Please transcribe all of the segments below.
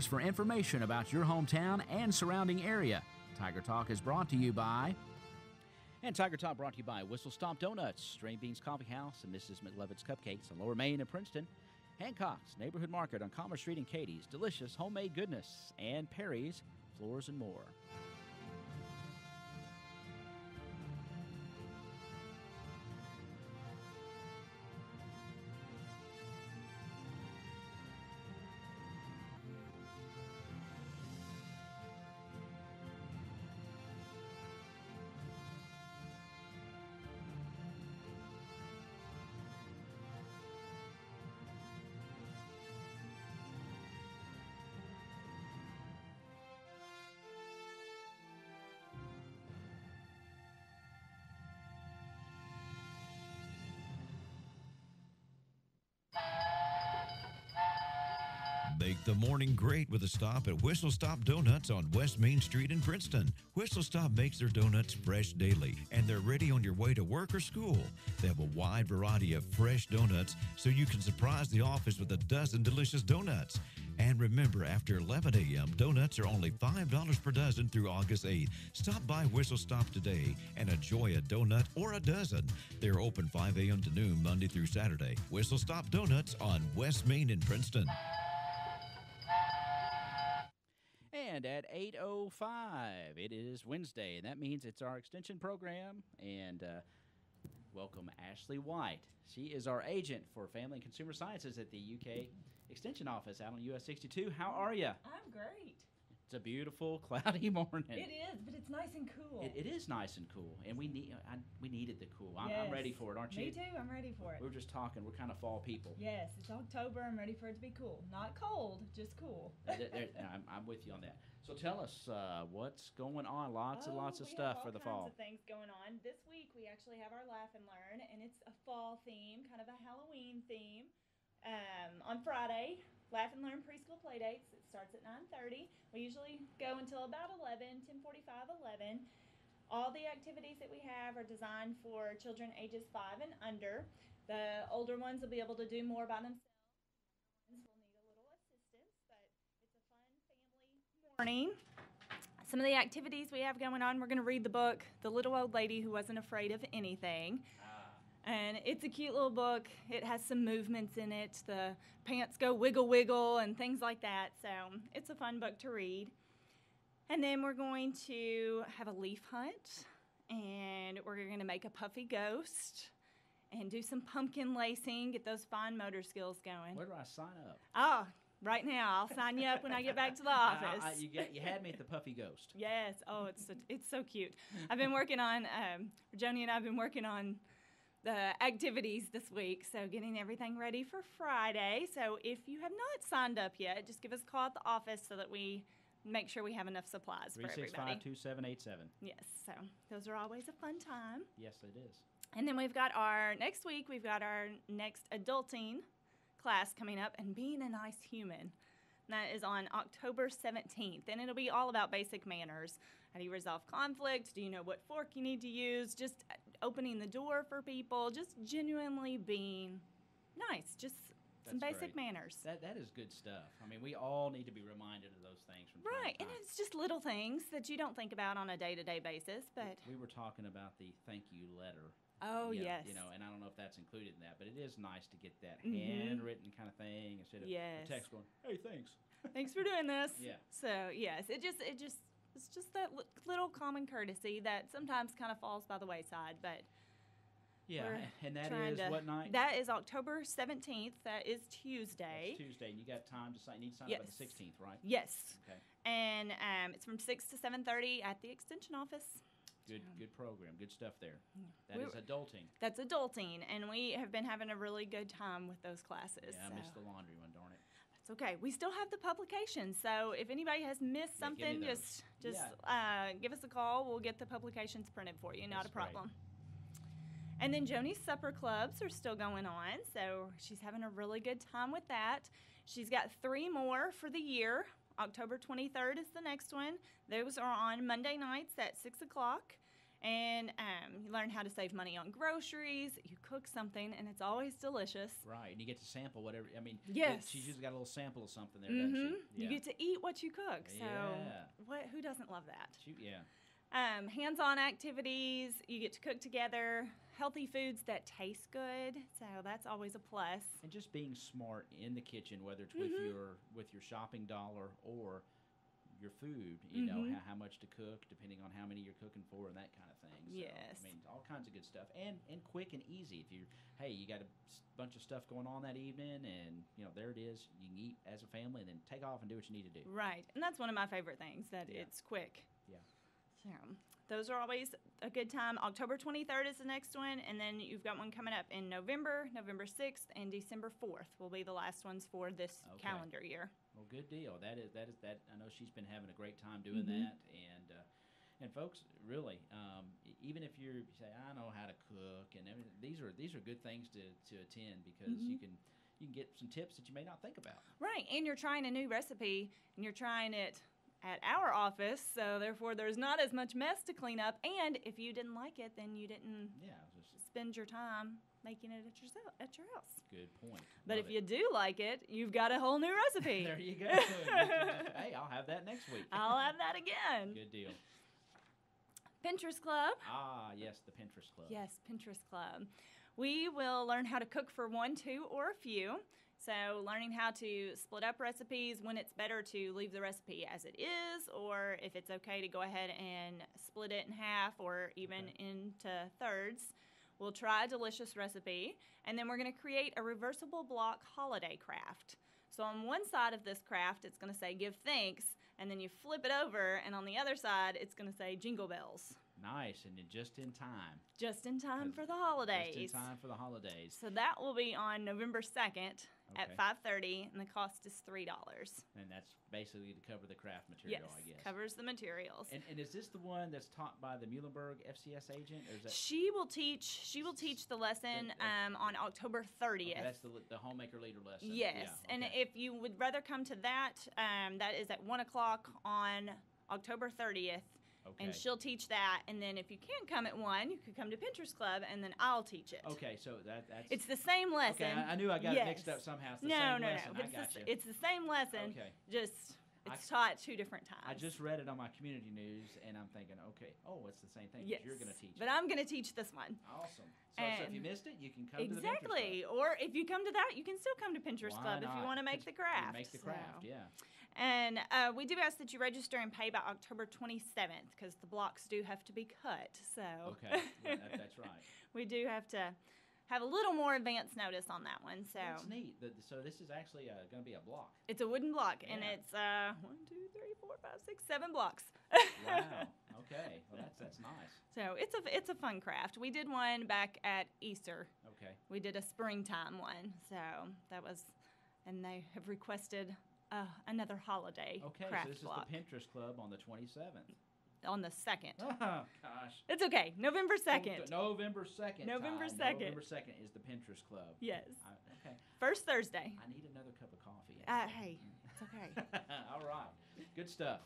For information about your hometown and surrounding area. Tiger Talk is brought to you by... And Tiger Talk brought to you by Whistle Stop Donuts, Strain Beans Coffee House, and Mrs. McLevin's Cupcakes on Lower Main in Princeton, Hancock's Neighborhood Market on Commerce Street in Katie's, delicious homemade goodness, and Perry's Floors and More. Make the morning great with a stop at Whistle Stop Donuts on West Main Street in Princeton. Whistle Stop makes their donuts fresh daily, and they're ready on your way to work or school. They have a wide variety of fresh donuts, so you can surprise the office with a dozen delicious donuts. And remember, after 11 a.m., donuts are only $5 per dozen through August 8th. Stop by Whistle Stop today and enjoy a donut or a dozen. They're open 5 a.m. to noon, Monday through Saturday. Whistle Stop Donuts on West Main in Princeton. And at 8:05, it is Wednesday, and that means it's our extension program. And welcome Ashley White. She is our agent for Family and Consumer Sciences at the UK Extension Office out on US 62. How are you? I'm great. It's a beautiful, cloudy morning. It is, but it's nice and cool. It is nice and cool, and we needed the cool. I'm ready for it, aren't you? Me too. I'm ready for it. We were just talking. We're kind of fall people. Yes, it's October. I'm ready for it to be cool. Not cold, just cool. I'm with you on that. So tell us what's going on. Lots of stuff for the fall. Lots of things going on. This week we actually have our Laugh and Learn, and it's a fall theme, kind of a Halloween theme. On Friday, Laugh and Learn preschool playdates. It starts at 9:30. We usually go until about 11, 10:45, 11. All the activities that we have are designed for children ages 5 and under. The older ones will be able to do more by themselves. The younger ones will need a little assistance, but it's a fun family morning. Some of the activities we have going on, we're going to read the book, The Little Old Lady Who Wasn't Afraid of Anything. And it's a cute little book. It has some movements in it. The pants go wiggle, wiggle, and things like that. So it's a fun book to read. And then we're going to have a leaf hunt. And we're going to make a puffy ghost. And do some pumpkin lacing. Get those fine motor skills going. Where do I sign up? Oh, right now. I'll sign you up when I get back to the office. You had me at the puffy ghost. Yes. Oh, it's so cute. I've been working on, Joni and I have been working on the activities this week, so getting everything ready for Friday. So if you have not signed up yet, just give us a call at the office so that we make sure we have enough supplies for everybody. 365-2787. Yes, so those are always a fun time. Yes, it is. And then next week, we've got our next adulting class coming up, and being a nice human. And that is on October 17th, and it'll be all about basic manners. How do you resolve conflict? Do you know what fork you need to use? Just opening the door for people, just genuinely being nice, just some basic manners. That is good stuff. I mean, we all need to be reminded of those things from time to time. And it's just little things that you don't think about on a day-to-day basis. But we were talking about the thank you letter. Oh, yes. And I don't know if that's included in that, but it is nice to get that handwritten kind of thing instead of a text going, "Hey, thanks." Thanks for doing this. Yeah. So, yes, it's just that little common courtesy that sometimes kind of falls by the wayside, but yeah, and that is what night? That is October 17th. That is Tuesday. That's Tuesday, and you got time to sign. You need to sign up by the 16th, right? Yes. Okay. And it's from 6 to 7:30 at the Extension office. Good program. Good stuff there. That is adulting. That's adulting, and we have been having a really good time with those classes. Yeah, I missed the laundry one, darn it. That's okay. We still have the publication, so if anybody has missed something, just give us a call. We'll get the publications printed for you. Not a problem. Great. And then Joni's supper clubs are still going on, so she's having a really good time with that. She's got 3 more for the year. October 23rd is the next one. Those are on Monday nights at 6 o'clock. And you learn how to save money on groceries. You cook something, and it's always delicious. Right, and you get to sample whatever. I mean, Yes. she's usually got a little sample of something there, doesn't she? You get to eat what you cook. So Yeah. who doesn't love that? Yeah. Hands-on activities. You get to cook together. Healthy foods that taste good. So that's always a plus. And just being smart in the kitchen, whether it's with your shopping dollar or your food, you know, how much to cook, depending on how many you're cooking for and that kind of thing. So, Yes. I mean, all kinds of good stuff. And quick and easy. If you got a bunch of stuff going on that evening and, you know, there it is. You can eat as a family and then take off and do what you need to do. Right. And that's one of my favorite things, that it's quick. Yeah. So those are always a good time. October 23rd is the next one, and then you've got one coming up in November 6th, and December 4th will be the last ones for this calendar year. Well, good deal. That is. I know she's been having a great time doing that, and folks, really, even if you say I know how to cook, and everything, these are good things to attend because you can get some tips that you may not think about. Right, and you're trying a new recipe, and you're trying it at our office, so therefore there's not as much mess to clean up. And if you didn't like it, then you didn't spend your time making it at your house. Good point. But if you do like it, you've got a whole new recipe. There you go. Hey, I'll have that next week. I'll have that again. Good deal. Pinterest Club. Ah, yes, the Pinterest Club. Yes, Pinterest Club. We will learn how to cook for one, two, or a few. So learning how to split up recipes, when it's better to leave the recipe as it is, or if it's okay to go ahead and split it in half or even into thirds. We'll try a delicious recipe, and then we're going to create a reversible block holiday craft. So on one side of this craft, it's going to say give thanks, and then you flip it over, and on the other side, it's going to say jingle bells. Nice, and just in time. Just in time for the holidays. Just in time for the holidays. So that will be on November 2nd at 5:30, and the cost is $3. And that's basically to cover the craft material, I guess. Yes, covers the materials. And is this the one that's taught by the Muhlenberg FCS agent? Or is that She will teach the lesson on October 30th. Okay, that's the homemaker leader lesson. Yes, Yeah, and if you would rather come to that, that is at 1 o'clock on October 30th. Okay. And she'll teach that, and then if you can't come at 1, you could come to Pinterest Club, and then I'll teach it. Okay, so that's... It's the same lesson. Okay, I knew I got it mixed up somehow. It's the same lesson. I got you. It's the same lesson, just it's taught 2 different times. I just read it on my community news, and I'm thinking, okay, it's the same thing. Yes, you're going to teach it. But I'm going to teach this one. Awesome. So if you missed it, you can come to the Pinterest Club. Exactly. Or if you come to that, you can still come to Pinterest Club if you want to make the craft. Make the craft, yeah. And we do ask that you register and pay by October 27th because the blocks do have to be cut. So okay, that's right. We do have to have a little more advance notice on that one. So that's neat. So this is actually going to be a block. It's a wooden block, and it's 1, 2, 3, 4, 5, 6, 7 blocks. Wow. Okay. Well, that's nice. So it's a fun craft. We did one back at Easter. Okay. We did a springtime one. So that was, and they have requested another holiday craft so this block. is the Pinterest Club on the 27th. On the 2nd. Oh, gosh. It's okay. November 2nd. November 2nd. November 2nd. November 2nd is the Pinterest Club. Yes. Okay. First Thursday. I need another cup of coffee. Hey, it's okay. All right. Good stuff.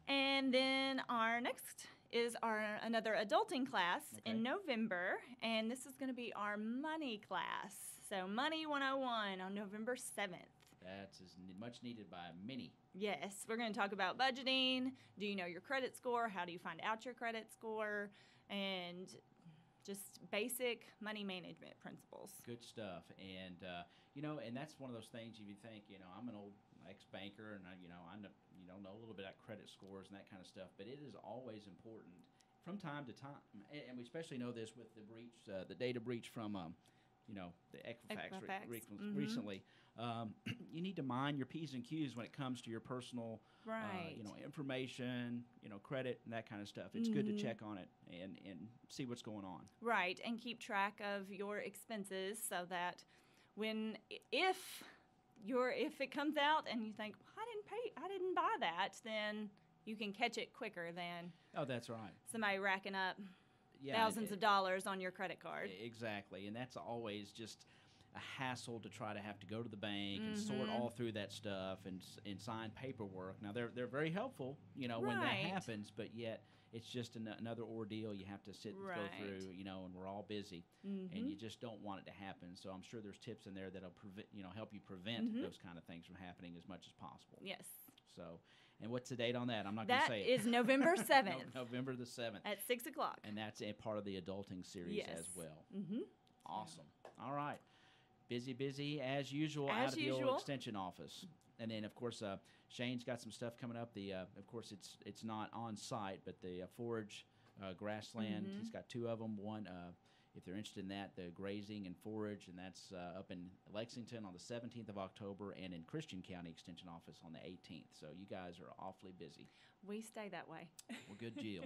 And then our next is another adulting class in November, and this is going to be our money class. So Money 101 on November 7th. That's as much needed by many. Yes, we're going to talk about budgeting. Do you know your credit score? How do you find out your credit score? And just basic money management principles. Good stuff. And, and that's one of those things you think, I'm an old ex-banker and, I know a little bit about credit scores and that kind of stuff. But it is always important from time to time. And we especially know this with the breach, the data breach from, the Equifax. Recently. You need to mind your P's and Q's when it comes to your personal, information, credit and that kind of stuff. It's good to check on it and see what's going on. Right, and keep track of your expenses so that if it comes out and you think, I didn't buy that, then you can catch it quicker than that's right. Somebody racking up thousands of dollars on your credit card. Exactly, and that's always just a hassle to try to have to go to the bank and sort all through that stuff and sign paperwork. Now they're very helpful, when that Right. happens, but yet it's just another ordeal you have to sit and go Right. through, and we're all busy, and you just don't want it to happen. So I'm sure there's tips in there that'll help you prevent those kind of things from happening as much as possible. Yes. So, and what's the date on that? I'm not going to That say is it. November 7th November the 7th. at 6 o'clock. And that's a part of the adulting series Yes. as well. Awesome. All right. Busy as usual out As of the old usual. extension office. And then, of course, Shane's got some stuff coming up. Of course, it's not on site, but the forage grassland. He's got 2 of them. One, if they're interested in that, the grazing and forage, and that's up in Lexington on the 17th of October, and in Christian County Extension Office on the 18th. So you guys are awfully busy. We stay that way. Well, good deal.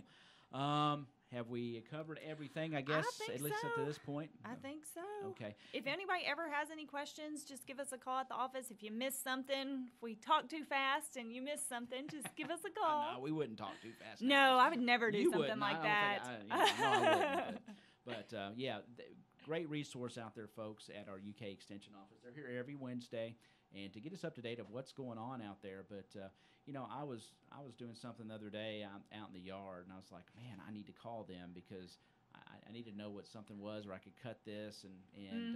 Have we covered everything, I guess, think at least up so. to this point? I think so. Okay. If anybody ever has any questions, just give us a call at the office. If you miss something, if we talk too fast and you miss something, just give us a call. No, we wouldn't talk too fast. No, I would never do You something wouldn't. like I that. don't think I wouldn't. But yeah, great resource out there, folks, at our UK Extension office. They're here every Wednesday, and to get us up to date of what's going on out there. But I was doing something the other day out in the yard, and I was like, man, I need to call them because I need to know what something was, or I could cut this, and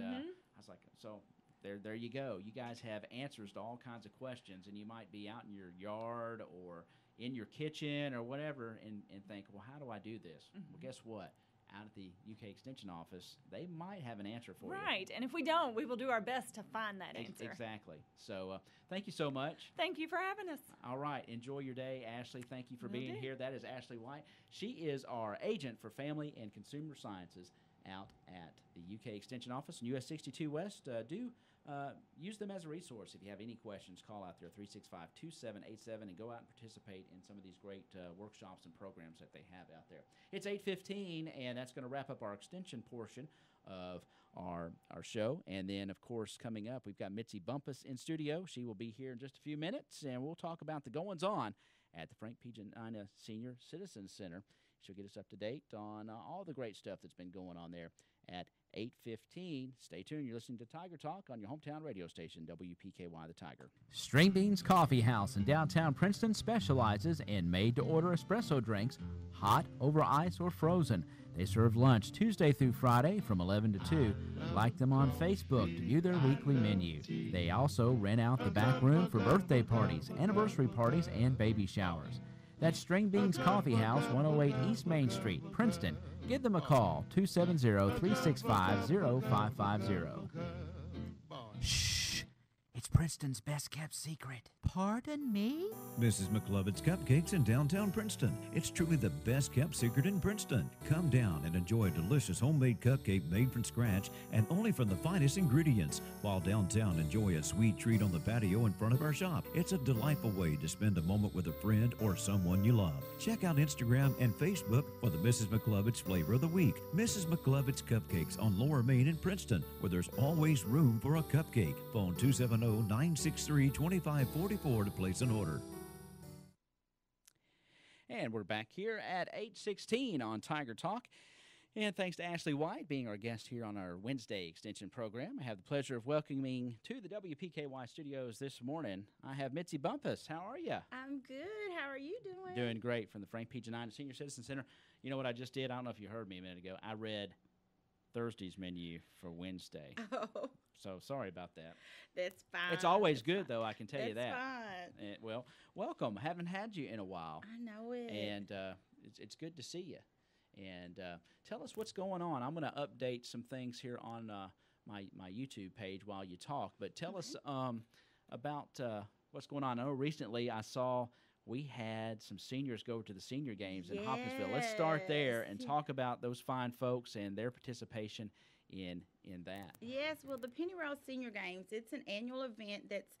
I was like, so. There you go. You guys have answers to all kinds of questions, and you might be out in your yard or in your kitchen or whatever and think, well, how do I do this? Well, guess what? Out at the UK Extension office, they might have an answer for you. Right, and if we don't, we will do our best to find that answer. Exactly. So thank you so much. Thank you for having us. All right. Enjoy your day, Ashley. Thank you for Will being do. here. That is Ashley White. She is our agent for Family and Consumer Sciences out at the UK Extension office in US 62 West. Use them as a resource. If you have any questions, call out there 365-2787 and go out and participate in some of these great workshops and programs that they have out there. It's 8:15, and that's going to wrap up our extension portion of our show. And then, of course, coming up, we've got MITZI BUMPHUS in studio. She will be here in just a few minutes, and we'll talk about the goings-on at the Frank P. Giannini Senior Citizen Center. She'll get us up to date on all the great stuff that's been going on there at 8:15. Stay tuned. You're listening to Tiger Talk on your hometown radio station, WPKY The Tiger. String Beans Coffee House in downtown Princeton specializes in made-to-order espresso drinks, hot, over ice, or frozen. They serve lunch Tuesday through Friday from 11 to 2. Like them on Facebook to view their weekly menu. They also rent out the back room for birthday parties, anniversary parties, and baby showers. That's String Beans Coffee House, 108 East Main Street, Princeton. Give them a call, 270-365-0550. Shh! It's Princeton's best-kept secret. Pardon me? Mrs. McLovin's Cupcakes in downtown Princeton. It's truly the best kept secret in Princeton. Come down and enjoy a delicious homemade cupcake made from scratch and only from the finest ingredients. While downtown, enjoy a sweet treat on the patio in front of our shop. It's a delightful way to spend a moment with a friend or someone you love. Check out Instagram and Facebook for the Mrs. McLovin's Flavor of the Week. Mrs. McLovin's Cupcakes on Lower Main in Princeton, where there's always room for a cupcake. Phone 270-963-2544 to place an order. And we're back here at 8:16 on Tiger Talk. And thanks to Ashley White being our guest here on our Wednesday extension program. I have the pleasure of welcoming to the WPKY studios this morning. I have MITZI BUMPHUS. How are you? I'm good. How are you doing? Doing great from the Frank P. Giannini Senior Citizen Center. You know what I just did? I don't know if you heard me a minute ago. I read Thursday's menu for Wednesday. Oh, So sorry about that. that's fine. It's always That's good, fine. though, I can tell you That's that. fine. Well, welcome. Haven't had you in a while. I know it. And it's good to see you. And tell us what's going on. I'm going to update some things here on my YouTube page while you talk. But tell us about what's going on. I know recently I saw we had some seniors go to the senior games in Hopkinsville. Let's start there and Yes. talk about those fine folks and their participation in that. Yes, well, the Pennyroyal Senior Games, it's an annual event that's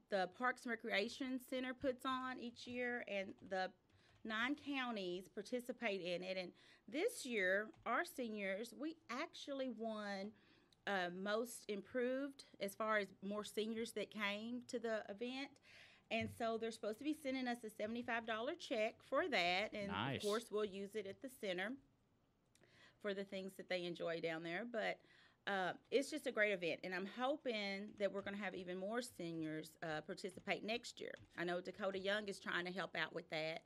the Parks and Recreation Center puts on each year, and the 9 counties participate in it. And this year, our seniors, we actually won most improved as far as more seniors that came to the event. And so they're supposed to be sending us a $75 check for that. And Nice. of course, we'll use it at the center for the things that they enjoy down there. But it's just a great event, and I'm hoping that we're going to have even more seniors participate next year. I know Dakota Young is trying to help out with that,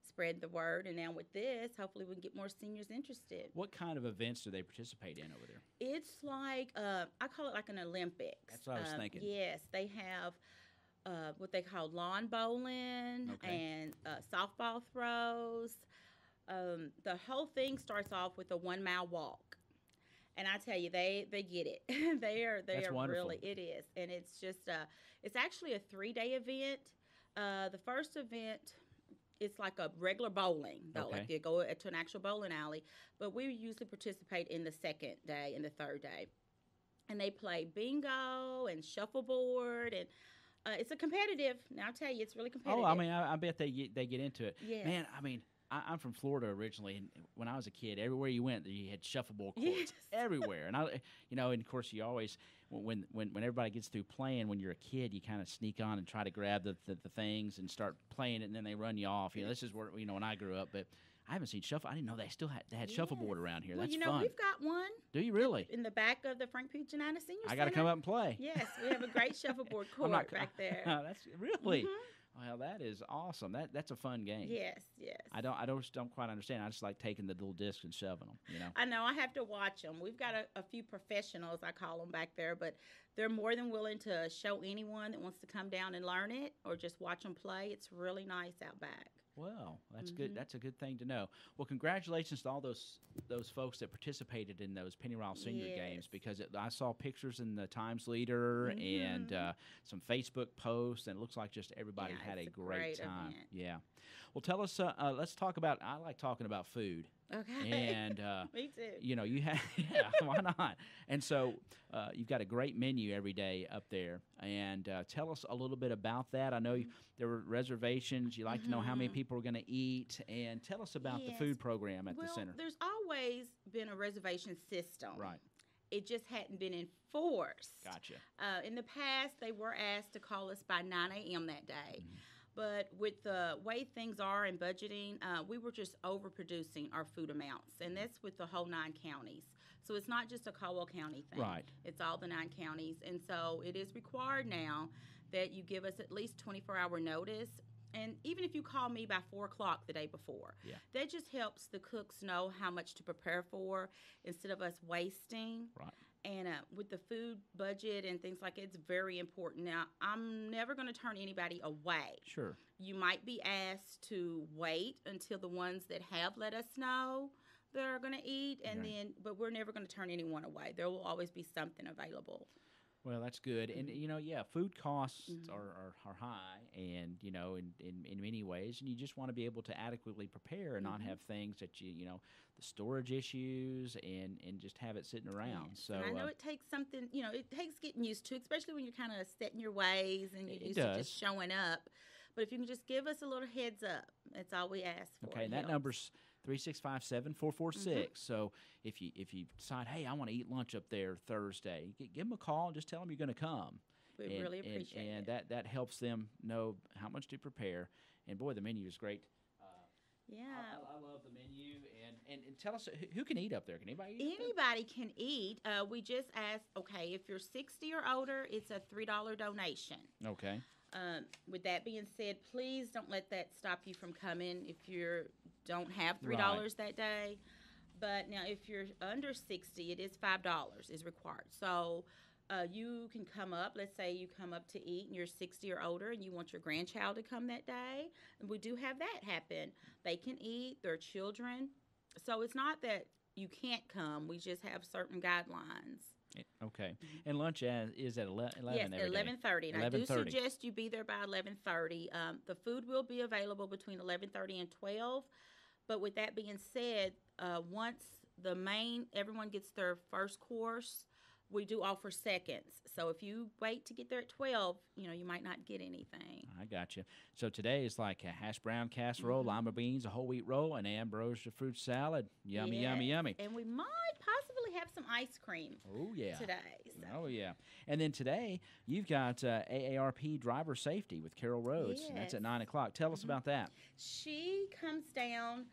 spread the word, and now with this, hopefully we can get more seniors interested. What kind of events do they participate in over there? It's like, I call it like an Olympics. That's what I was thinking. Yes, they have what they call lawn bowling and softball throws. The whole thing starts off with a 1 mile walk. And I tell you, they get it. they are wonderful. Really, it is. And it's just, it's actually a 3-day event. The first event, it's like a regular bowling, though. Okay. Like you go to an actual bowling alley. But we usually participate in the second day and the third day. And they play bingo and shuffleboard, and it's a competitive. Now I'll tell you, it's really competitive. Oh, I mean, I bet they get into it. Yes. Man, I mean, I'm from Florida originally, and when I was a kid, everywhere you went, you had shuffleboard courts Yes. everywhere. And and of course, you always when everybody gets through playing, when you're a kid, you kind of sneak on and try to grab the things and start playing it, and then they run you off. This is where when I grew up, but I haven't seen shuffle. I didn't know they still had shuffleboard around here. Well, That's fun. Fun. We've got one. Do you really? In the back of the Frank P. Giannini Senior I got to Center. come up and play. Yes, we have a great shuffleboard court back there. That's really. Mhm. Well, that is awesome. That's a fun game. Yes. I don't quite understand. I just like taking the little discs and shoving them. I know. I have to watch them. We've got a few professionals, I call them, back there, but they're more than willing to show anyone that wants to come down and learn it or just watch them play. It's really nice out back. Well, that's good. That's a good thing to know. Well, congratulations to all those folks that participated in those Pennyroyal Senior Games, because I saw pictures in the Times Leader and some Facebook posts, and it looks like just everybody had a great time. Event. Yeah. Well, tell us. Let's talk about. I like talking about food. Okay. And Me too. You have why not? And so you've got a great menu every day up there. And tell us a little bit about that. I know there were reservations. You like to know how many people are going to eat, and tell us about the food program at the center. There's always been a reservation system. Right. It just hadn't been enforced. Gotcha. In the past, they were asked to call us by 9 a.m. that day. But with the way things are in budgeting, we were just overproducing our food amounts, and that's with the whole 9 counties. So it's not just a Caldwell County thing. Right. It's all the 9 counties, and so it is required now that you give us at least 24-hour notice. And even if you call me by 4 o'clock the day before, that just helps the cooks know how much to prepare for instead of us wasting. Right. And with the food budget and things like it, it's very important. Now, I'm never going to turn anybody away. Sure. You might be asked to wait until the ones that have let us know they're going to eat, and but we're never going to turn anyone away. There will always be something available. Well, that's good. And, food costs are high, and, in many ways, and you just want to be able to adequately prepare and not have things that the storage issues and just have it sitting around. Yes. So and I know it takes something, it takes getting used to, especially when you're kind of set in your ways and you're used to just showing up. But if you can just give us a little heads up, that's all we ask for. Okay, and that number's 365-7446. So if you decide, hey, I want to eat lunch up there Thursday, give them a call and just tell them you're going to come. We really appreciate it. And that helps them know how much to prepare. And boy, the menu is great. I love the menu. And tell us, who can eat up there? Can anybody eat? Anybody can eat. We just ask, okay, if you're 60 or older, it's a $3 donation. Okay. With that being said, please don't let that stop you from coming if you don't have $3 that day. But now if you're under 60, it is $5 is required. So you can come up. Let's say you come up to eat and you're 60 or older and you want your grandchild to come that day. And we do have that happen. They can eat, their children. So it's not that you can't come. We just have certain guidelines. Okay. And lunch is at 11 yes, every day. 11:30. And I do 11:30. suggest you be there by 11:30. The food will be available between 11:30 and 12. But with that being said, once everyone gets their first course, we do offer seconds. So if you wait to get there at 12, you might not get anything. I got you. So today is like a hash brown casserole, lima beans, a whole wheat roll, and ambrosia fruit salad. Yummy, yummy, yummy. And we might possibly have some ice cream. Oh, yeah. Today. So. Oh, yeah. And then today, you've got AARP Driver Safety with Carol Rhodes. And that's at 9 o'clock. Tell us about that. She comes down.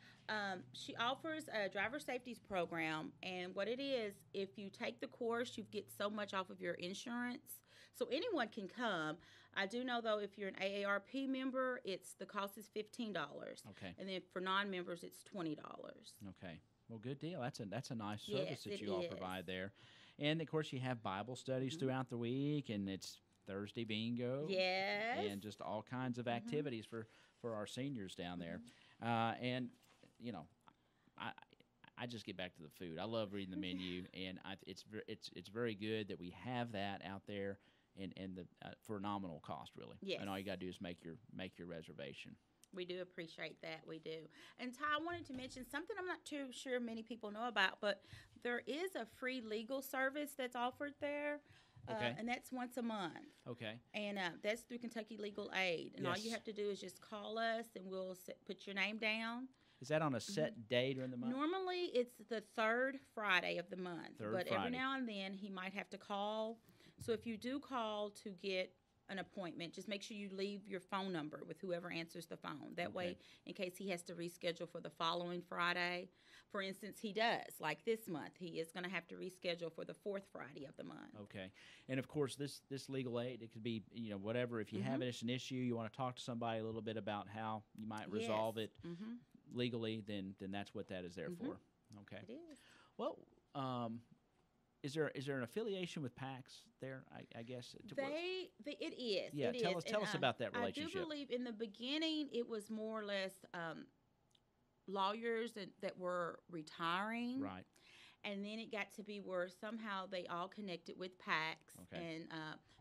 She offers a driver safety program, and what it is, if you take the course, you get so much off of your insurance. So anyone can come. I do know though, if you're an AARP member, the cost is $15. Okay. And then for non-members, it's $20. Okay. Well, good deal. That's a nice service that it you all is. provide there. And of course, you have Bible studies throughout the week, and it's Thursday bingo. Yes. And just all kinds of activities for our seniors down there. And you know, I just get back to the food. I love reading the menu, and it's very good that we have that out there, and the for a nominal cost, really. Yes. And all you got to do is make your reservation. We do appreciate that. We do. And Ty, I wanted to mention something I'm not too sure many people know about, but there is a free legal service that's offered there. Okay. And that's once a month. Okay. And that's through Kentucky Legal Aid. And all you Yes. have to do is just call us, and we'll put your name down. Is that on a set day during the month? Normally, it's the third Friday of the month. Third but Friday. every now and then, he might have to call. So if you do call to get an appointment, just make sure you leave your phone number with whoever answers the phone. That way, in case he has to reschedule for the following Friday. For instance, he does. Like this month, he is going to have to reschedule for the fourth Friday of the month. Okay. And of course, this legal aid, it could be, whatever. If you have an issue, you want to talk to somebody a little bit about how you might resolve it legally, then that's what that is there for. Okay. It is. Well, is there an affiliation with PAX there? I guess It is. Yeah, it tell us about that relationship. I do believe in the beginning it was more or less lawyers that were retiring, Right. and then it got to be where somehow they all connected with PAX, Okay. and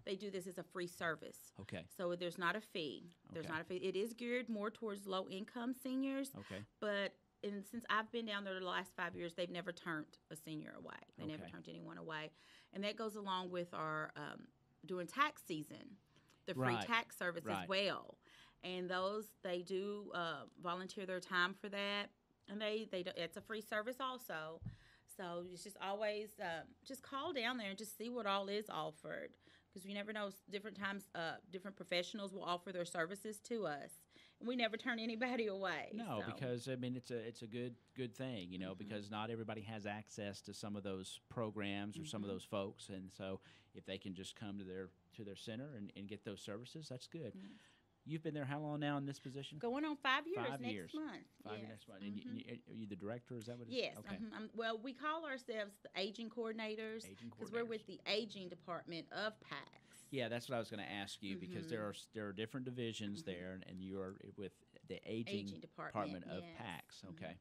they do this as a free service. Okay. So there's not a fee. There's Okay. not a fee. It is geared more towards low-income seniors, Okay. but since I've been down there the last 5 years, they've never turned a senior away. They never Okay. turned anyone away. And that goes along with our, during tax season, the free Right. tax service Right. as well. And they do volunteer their time for that. And it's a free service also. So it's just always, just call down there and just see what all is offered. Because you never know, different times, different professionals will offer their services to us. We never turn anybody away. No, so. because it's a good thing, because not everybody has access to some of those programs or some of those folks, and so if they can just come to their center and get those services, that's good. You've been there how long now in this position? Going on 5 years 5 next years. month. 5 years next month. And are you the director? Is that what it is? Yes. Okay. Well, we call ourselves the aging coordinators Aging because we're coordinators. with the aging department of PAX. Yeah, that's what I was going to ask you because there are different divisions there, and you are with the aging department of yes. PAX. Okay.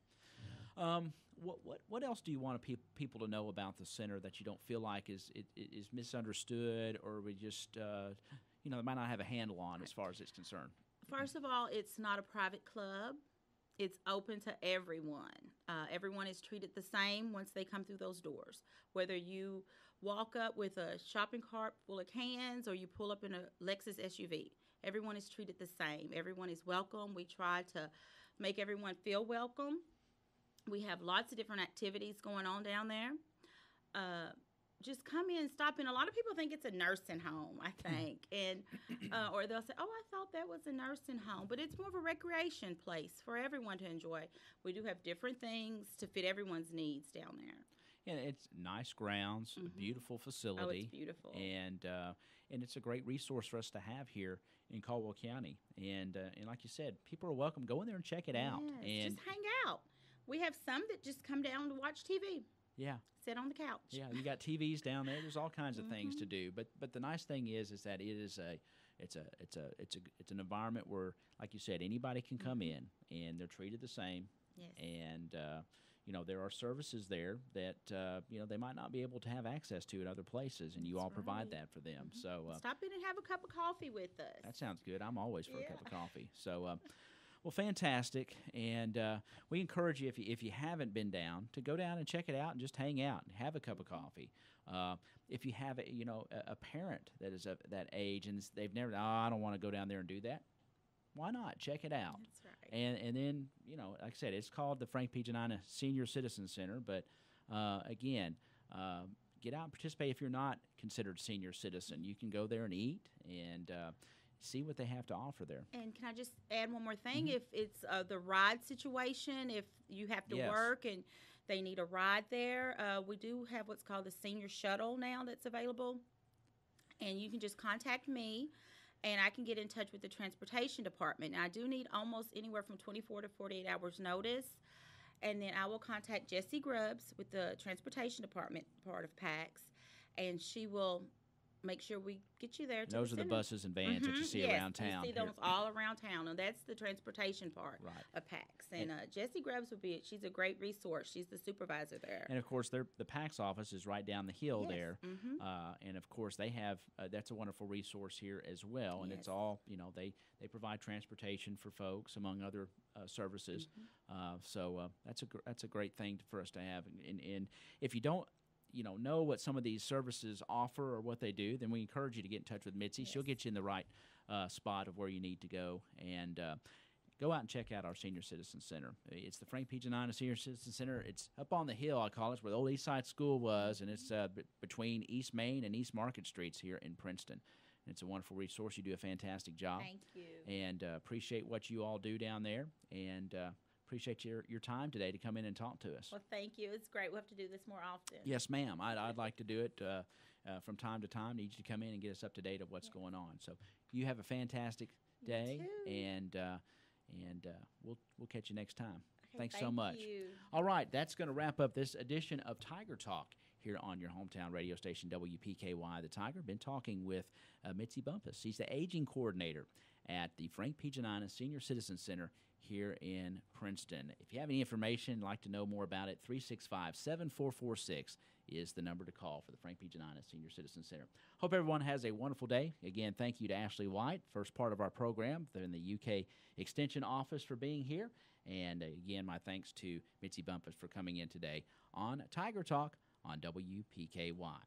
What else do you want people to know about the center that you don't feel like is misunderstood, or we just they might not have a handle on as far as it's concerned? First of all, it's not a private club. It's open to everyone. Everyone is treated the same once they come through those doors. Whether you walk up with a shopping cart full of cans or you pull up in a Lexus SUV, everyone is treated the same. Everyone is welcome. We try to make everyone feel welcome. We have lots of different activities going on down there. Just come in, stop in. A lot of people think it's a nursing home, I think, and or they'll say, "Oh, I thought that was a nursing home," but it's more of a recreation place for everyone to enjoy. We do have different things to fit everyone's needs down there. And it's nice grounds, a beautiful facility. Oh, it's beautiful. And it's a great resource for us to have here in Caldwell County. And like you said, people are welcome. Go in there and check it out. Yes, And just hang out. We have some that just come down to watch TV. yeah. Sit on the couch. Yeah, you got TVs down there. There's all kinds of things to do. But the nice thing is that it's an environment where, like you said, anybody can come in and they're treated the same. Yes. And there are services there that they might not be able to have access to at other places, and you all provide that for them. So Stop in and have a cup of coffee with us. that sounds good. I'm always for a cup of coffee. So. Well, fantastic, and we encourage you, if you haven't been down, to go down and check it out and just hang out and have a cup of coffee. If you have a parent that is of that age and they've never, I don't want to go down there and do that. Why not? Check it out. That's right. And then like I said, it's called the Frank P. Giannini Senior Citizen Center, but again, get out and participate. If you're not considered senior citizen, you can go there and eat and see what they have to offer there. And can I just add one more thing? If it's the ride situation, if you have to Yes. work and they need a ride there, we do have what's called the senior shuttle now that's available. And you can just contact me, and I can get in touch with the transportation department. Now, I do need almost anywhere from 24 to 48 hours notice. And then I will contact Jessie Grubbs with the transportation department part of PAX, and she will make sure we get you there. To Those are the center. buses and vans that you see Yes, around town. You see here. those all around town, and that's the transportation part Right. of PAX. And Jessie Grubbs will be it. She's a great resource. She's the supervisor there. And of course, the PAX office is right down the hill Yes. there, and of course they have that's a wonderful resource here as well. And it's Yes. all they provide transportation for folks among other services. So that's a great thing for us to have. And if you don't know what some of these services offer or what they do, then we encourage you to get in touch with Mitzi. She'll get you in the right spot of where you need to go, and go out and check out our Senior Citizen Center. It's the Frank P. Giannini Senior Citizen Center. It's up on the hill, I call it, where the old East Side School was, and it's between East Main and East Market Streets here in Princeton. And it's a wonderful resource. You do a fantastic job. Thank you. And appreciate what you all do down there, and appreciate your time today to come in and talk to us. Well, thank you. It's great. We'll have to do this more often. Yes, ma'am. I'd like to do it from time to time. Need you to come in and get us up to date of what's going on. So you have a fantastic day, too. and we'll catch you next time. Okay, Thanks so thank much. you. All right, that's going to wrap up this edition of Tiger Talk here on your hometown radio station, WPKY The Tiger. Been talking with Mitzi BUMPHUS. He's the aging coordinator at the Frank P. Giannini Senior Citizen Center here in Princeton. If you have any information, like to know more about it, 365-7446 is the number to call for the Frank P. Giannini Senior Citizen Center. Hope everyone has a wonderful day. Again, thank you to Ashley White, first part of our program. They're in the UK Extension Office for being here. And again, my thanks to Mitzi BUMPHUS for coming in today on Tiger Talk on WPKY.